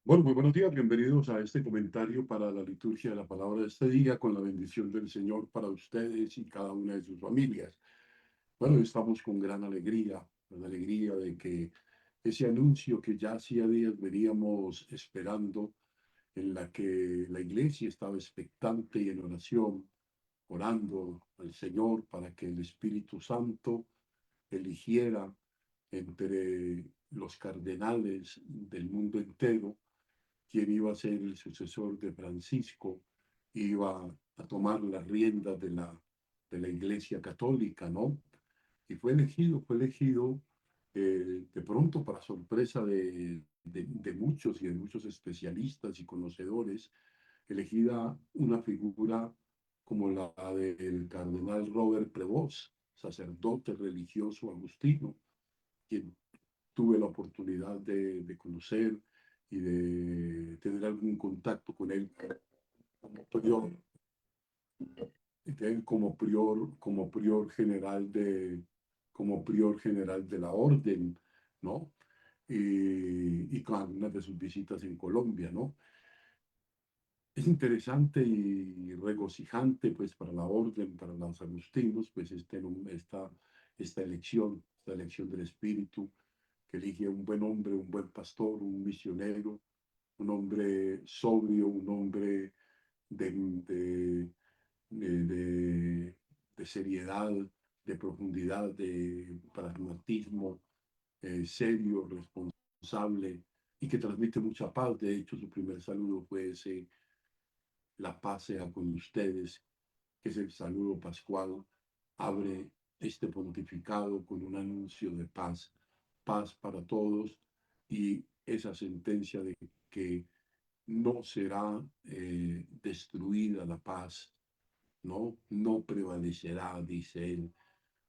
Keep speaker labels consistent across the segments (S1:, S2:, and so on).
S1: Bueno, muy buenos días, bienvenidos a este comentario para la liturgia de la palabra de este día, con la bendición del Señor para ustedes y cada una de sus familias. Bueno, estamos con gran alegría de que ese anuncio que ya hacía días veníamos esperando, en la que la iglesia estaba expectante y en oración, orando al Señor para que el Espíritu Santo eligiera entre los cardenales del mundo entero quién iba a ser el sucesor de Francisco, iba a tomar las riendas de la Iglesia Católica, ¿no? Y fue elegido de pronto para sorpresa de muchos y de muchos especialistas y conocedores, elegida una figura como la del cardenal Robert Prevost, sacerdote religioso agustino, quien tuve la oportunidad de conocer y de tener algún contacto con él como prior, como prior general como prior general de la orden, ¿no? Y con algunas de sus visitas en Colombia, ¿no? Es interesante y regocijante, pues, para la orden, para los agustinos, pues, esta elección del Espíritu, que elige un buen hombre, un buen pastor, un misionero, un hombre sobrio, un hombre de, de, de, de seriedad, de profundidad, de pragmatismo, serio, responsable y que transmite mucha paz. De hecho, su primer saludo fue ese: la paz sea con ustedes, que es el saludo pascual. Abre este pontificado con un anuncio de paz, paz para todos, y esa sentencia de que no será destruida la paz, ¿no? No prevalecerá, dice él.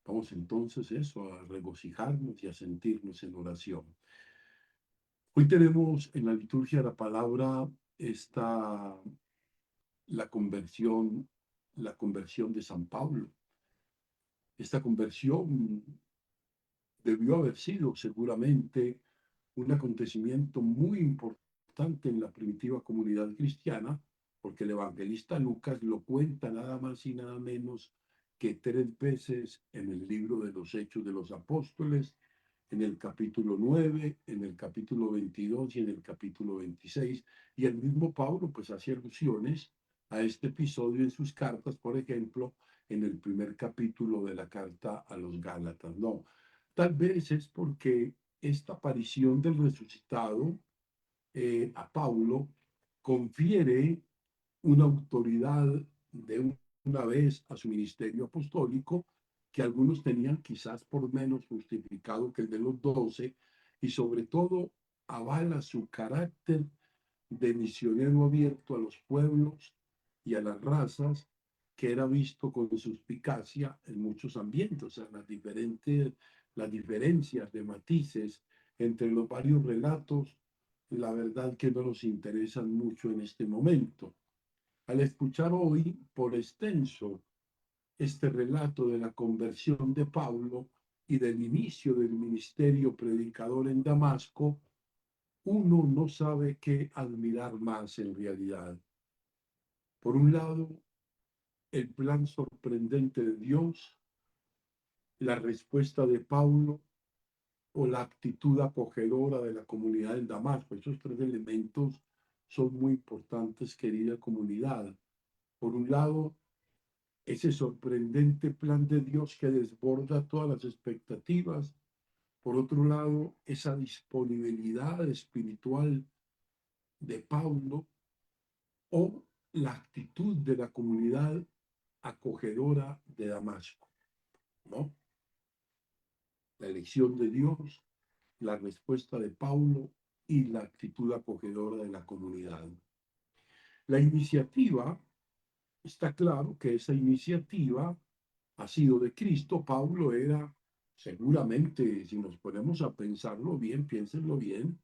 S1: Vamos entonces eso, a regocijarnos y a sentirnos en oración. Hoy tenemos en la liturgia de la palabra esta, la conversión, la conversión de San Pablo. Esta conversión debió haber sido seguramente un acontecimiento muy importante en la primitiva comunidad cristiana, porque el evangelista Lucas lo cuenta nada más y nada menos que 3 veces en el libro de los Hechos de los Apóstoles, en el capítulo 9, en el capítulo 22 y en el capítulo 26. Y el mismo Pablo pues hace alusiones a este episodio en sus cartas, por ejemplo, en el primer capítulo de la carta a los Gálatas. No, tal vez es porque esta aparición del resucitado a Pablo confiere una autoridad una vez a su ministerio apostólico, que algunos tenían quizás por menos justificado que el de los 12, y sobre todo avala su carácter de misionero abierto a los pueblos y a las razas, que era visto con suspicacia en muchos ambientes. O sea, las diferencias de matices entre los varios relatos, la verdad que no nos interesan mucho en este momento. Al escuchar hoy por extenso este relato de la conversión de Pablo y del inicio del ministerio predicador en Damasco, uno no sabe qué admirar más en realidad. Por un lado, el plan sorprendente de Dios, la respuesta de Pablo o la actitud acogedora de la comunidad en Damasco. Esos 3 elementos son muy importantes, querida comunidad. Por un lado, ese sorprendente plan de Dios que desborda todas las expectativas. Por otro lado, esa disponibilidad espiritual de Pablo, o la actitud de la comunidad acogedora de Damasco, ¿no? La elección de Dios, la respuesta de Pablo y la actitud acogedora de la comunidad. La iniciativa, está claro que esa iniciativa ha sido de Cristo. Pablo era seguramente, si nos ponemos a pensarlo bien, piénsenlo bien,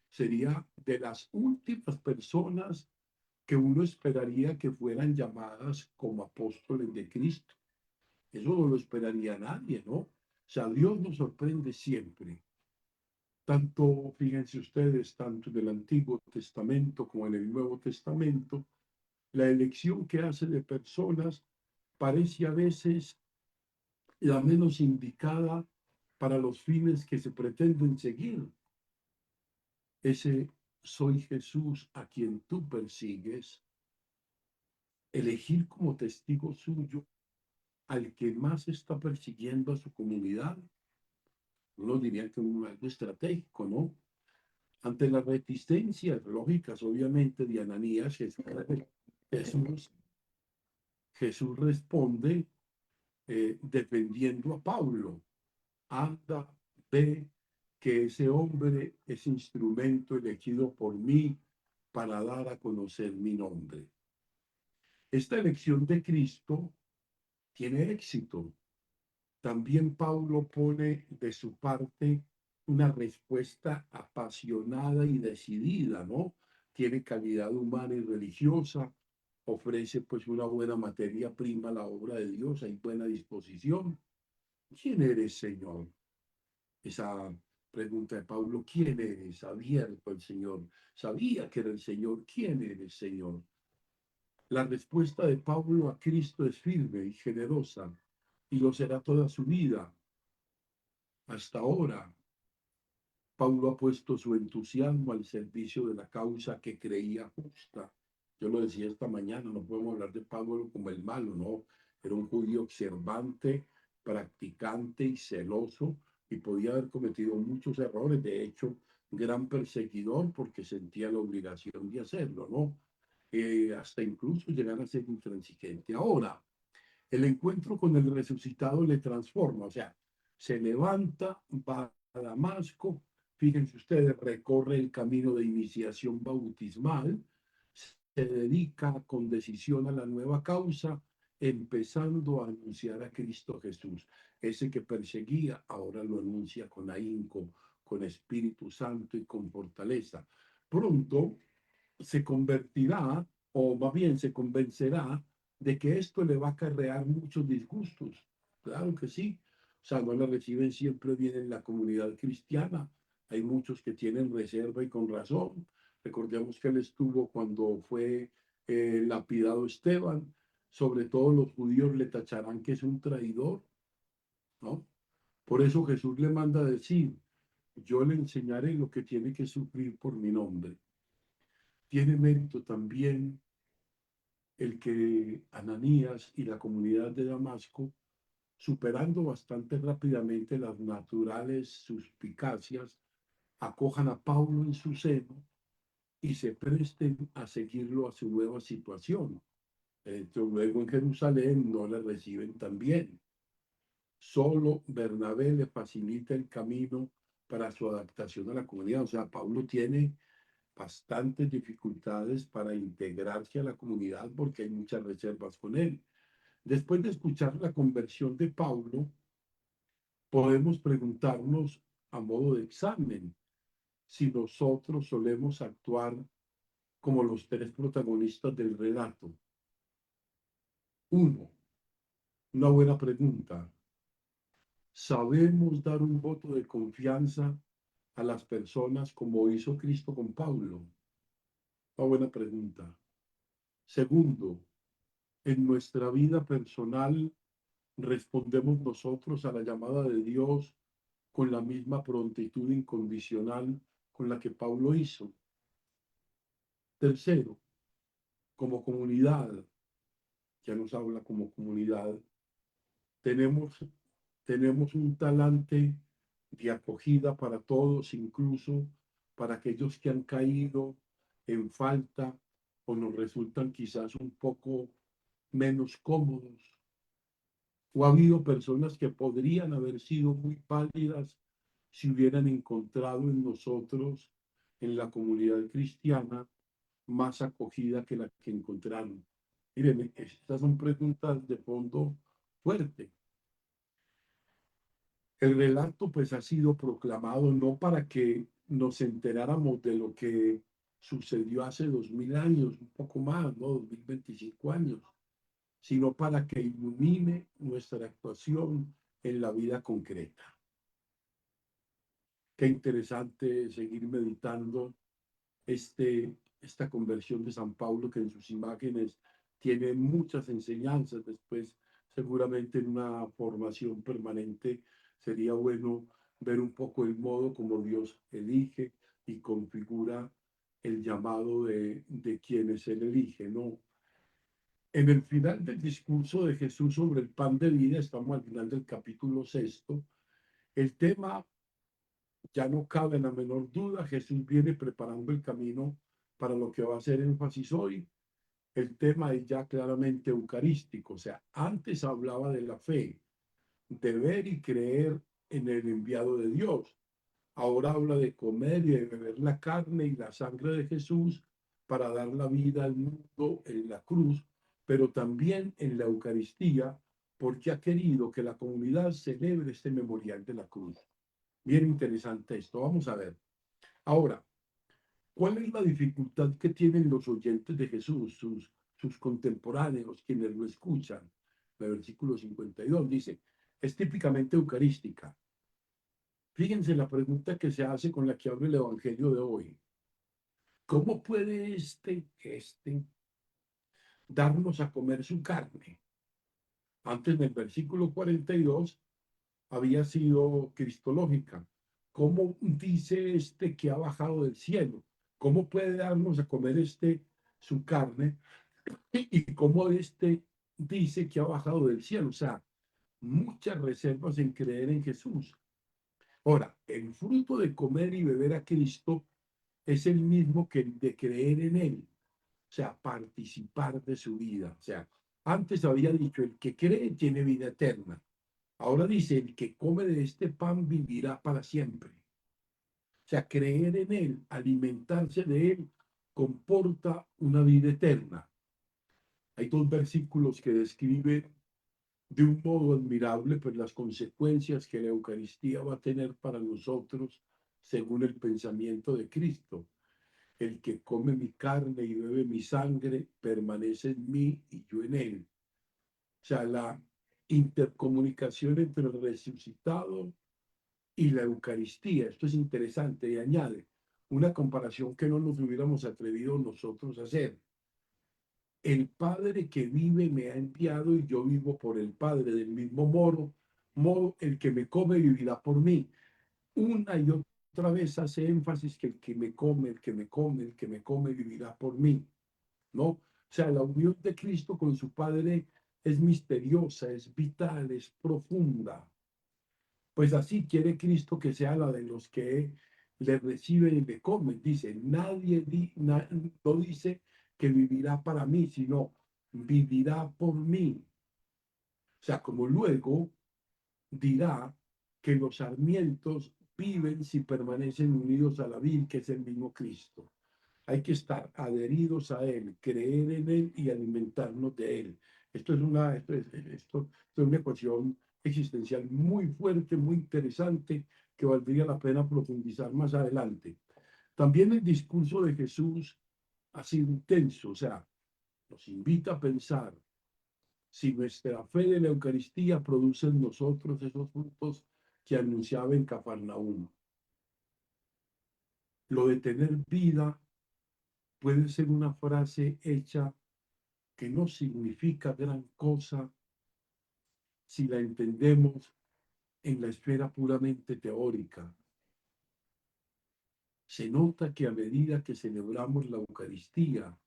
S1: sería de las últimas personas que uno esperaría que fueran llamadas como apóstoles de Cristo. Eso no lo esperaría nadie, ¿no? O sea, Dios nos sorprende siempre. Tanto, fíjense ustedes, tanto en el Antiguo Testamento como en el Nuevo Testamento, la elección que hace de personas parece a veces la menos indicada para los fines que se pretenden seguir. Ese soy Jesús a quien tú persigues, elegir como testigo suyo al que más está persiguiendo a su comunidad. Uno diría que es algo estratégico, ¿no? Ante las reticencias lógicas, obviamente, de Ananías, Jesús, Jesús responde defendiendo a Pablo. Anda, ve que ese hombre es instrumento elegido por mí para dar a conocer mi nombre. Esta elección de Cristo tiene éxito. También Pablo pone de su parte una respuesta apasionada y decidida, ¿no? Tiene calidad humana y religiosa, ofrece pues una buena materia prima a la obra de Dios, hay buena disposición. ¿Quién eres, Señor? Esa pregunta de Pablo, ¿quién eres? Abierto el Señor. Sabía que era el Señor. ¿Quién eres, Señor? La respuesta de Pablo a Cristo es firme y generosa y lo será toda su vida. Hasta ahora, Pablo ha puesto su entusiasmo al servicio de la causa que creía justa. Yo lo decía esta mañana, no podemos hablar de Pablo como el malo, no. Era un judío observante, practicante y celoso, y podía haber cometido muchos errores. De hecho, gran perseguidor porque sentía la obligación de hacerlo, ¿no? Hasta incluso llegar a ser intransigente. Ahora, el encuentro con el resucitado le transforma, o sea, se levanta, va a Damasco, fíjense ustedes, recorre el camino de iniciación bautismal, se dedica con decisión a la nueva causa, empezando a anunciar a Cristo Jesús. Ese que perseguía, ahora lo anuncia con ahínco, con Espíritu Santo y con fortaleza. Pronto se convertirá, o más bien se convencerá de que esto le va a acarrear muchos disgustos. Claro que sí. O sea, no la reciben siempre bien en la comunidad cristiana. Hay muchos que tienen reserva y con razón. Recordemos que él estuvo cuando fue lapidado Esteban. Sobre todo los judíos le tacharán que es un traidor, ¿no? Por eso Jesús le manda a decir, yo le enseñaré lo que tiene que sufrir por mi nombre. Tiene mérito también el que Ananías y la comunidad de Damasco, superando bastante rápidamente las naturales suspicacias, acojan a Pablo en su seno y se presten a seguirlo a su nueva situación. Luego en Jerusalén no le reciben tan bien. Solo Bernabé le facilita el camino para su adaptación a la comunidad. O sea, Pablo tiene bastantes dificultades para integrarse a la comunidad porque hay muchas reservas con él. Después de escuchar la conversión de Pablo, podemos preguntarnos a modo de examen si nosotros solemos actuar como los tres protagonistas del relato. Uno, una buena pregunta. ¿Sabemos dar un voto de confianza a las personas como hizo Cristo con Pablo? Una buena pregunta. Segundo, en nuestra vida personal respondemos nosotros a la llamada de Dios con la misma prontitud incondicional con la que Pablo hizo. Tercero, como comunidad, ya nos habla como comunidad, tenemos, tenemos un talante de acogida para todos, incluso para aquellos que han caído en falta o nos resultan quizás un poco menos cómodos. O ha habido personas que podrían haber sido muy pálidas si hubieran encontrado en nosotros, en la comunidad cristiana, más acogida que la que encontraron. Miren, estas son preguntas de fondo fuerte. El relato pues ha sido proclamado no para que nos enteráramos de lo que sucedió hace 2000 años, un poco más, ¿no? 2025 años, sino para que ilumine nuestra actuación en la vida concreta. Qué interesante seguir meditando esta conversión de San Pablo, que en sus imágenes tiene muchas enseñanzas. Después, seguramente en una formación permanente, sería bueno ver un poco el modo como Dios elige y configura el llamado de quienes Él elige, ¿no? En el final del discurso de Jesús sobre el pan de vida, estamos al final del capítulo sexto, el tema ya no cabe la menor duda. Jesús viene preparando el camino para lo que va a ser énfasis hoy. El tema es ya claramente eucarístico, o sea, antes hablaba de la fe, de ver y creer en el enviado de Dios. Ahora habla de comer y de beber la carne y la sangre de Jesús para dar la vida al mundo en la cruz, pero también en la Eucaristía, porque ha querido que la comunidad celebre este memorial de la cruz. Bien interesante esto. Vamos a ver. Ahora, ¿cuál es la dificultad que tienen los oyentes de Jesús, sus contemporáneos, quienes lo escuchan? El versículo 52 dice, es típicamente eucarística. Fíjense la pregunta que se hace con la que abre el Evangelio de hoy. ¿Cómo puede este darnos a comer su carne? Antes del versículo 42 había sido cristológica. ¿Cómo dice que ha bajado del cielo? ¿Cómo puede darnos a comer su carne? Y cómo dice que ha bajado del cielo. O sea, muchas reservas en creer en Jesús. Ahora, el fruto de comer y beber a Cristo es el mismo que el de creer en Él. O sea, participar de su vida. O sea, antes había dicho, el que cree tiene vida eterna. Ahora dice, el que come de este pan vivirá para siempre. O sea, creer en Él, alimentarse de Él, comporta una vida eterna. Hay dos versículos que describen de un modo admirable pues las consecuencias que la Eucaristía va a tener para nosotros según el pensamiento de Cristo. El que come mi carne y bebe mi sangre permanece en mí y yo en él. O sea, la intercomunicación entre el resucitado y la Eucaristía. Esto es interesante y añade una comparación que no nos hubiéramos atrevido nosotros a hacer. El Padre que vive me ha enviado y yo vivo por el Padre. Del mismo modo el que me come vivirá por mí. Una y otra vez hace énfasis que el que me come, el que me come, el que me come vivirá por mí, ¿no? O sea, la unión de Cristo con su Padre es misteriosa, es vital, es profunda. Pues así quiere Cristo que sea la de los que le reciben y le comen. Dice, no dice que vivirá para mí, sino vivirá por mí. O sea, como luego dirá que los sarmientos viven si permanecen unidos a la vid, que es el mismo Cristo. Hay que estar adheridos a Él, creer en Él y alimentarnos de Él. Esto es una ecuación existencial muy fuerte, muy interesante, que valdría la pena profundizar más adelante. También el discurso de Jesús ha sido intenso, o sea, nos invita a pensar si nuestra fe de la Eucaristía produce en nosotros esos frutos que anunciaba en Cafarnaúm. Lo de tener vida puede ser una frase hecha que no significa gran cosa si la entendemos en la esfera puramente teórica. Se nota que a medida que celebramos la Eucaristía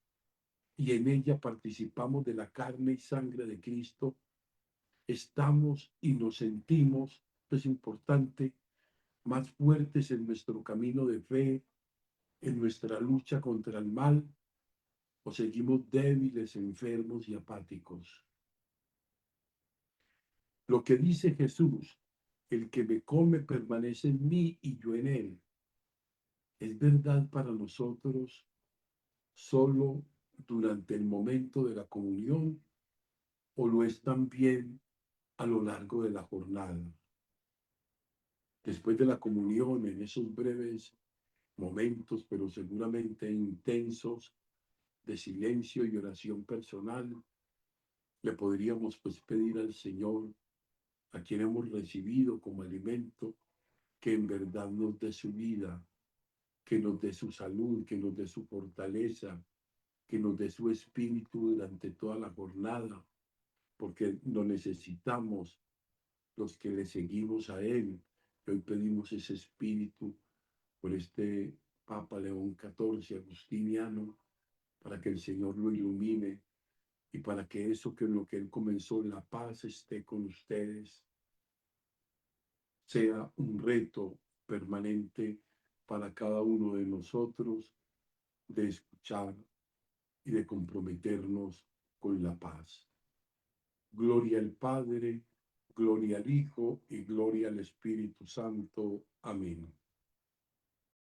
S1: y en ella participamos de la carne y sangre de Cristo, estamos y nos sentimos, esto es importante, más fuertes en nuestro camino de fe, en nuestra lucha contra el mal, o seguimos débiles, enfermos y apáticos. Lo que dice Jesús, el que me come permanece en mí y yo en él, es verdad para nosotros solo durante el momento de la comunión o lo es también a lo largo de la jornada. Después de la comunión, en esos breves momentos, pero seguramente intensos, de silencio y oración personal, le podríamos pues pedir al Señor, a quien hemos recibido como alimento, que en verdad nos dé su vida, que nos dé su salud, que nos dé su fortaleza, que nos dé su espíritu durante toda la jornada, porque lo necesitamos los que le seguimos a Él. Y hoy pedimos ese espíritu por este Papa León XIV, agustiniano, para que el Señor lo ilumine y para que eso que lo que Él comenzó, la paz, esté con ustedes, sea un reto permanente para cada uno de nosotros de escuchar y de comprometernos con la paz. Gloria al Padre, gloria al Hijo y gloria al Espíritu Santo. Amén.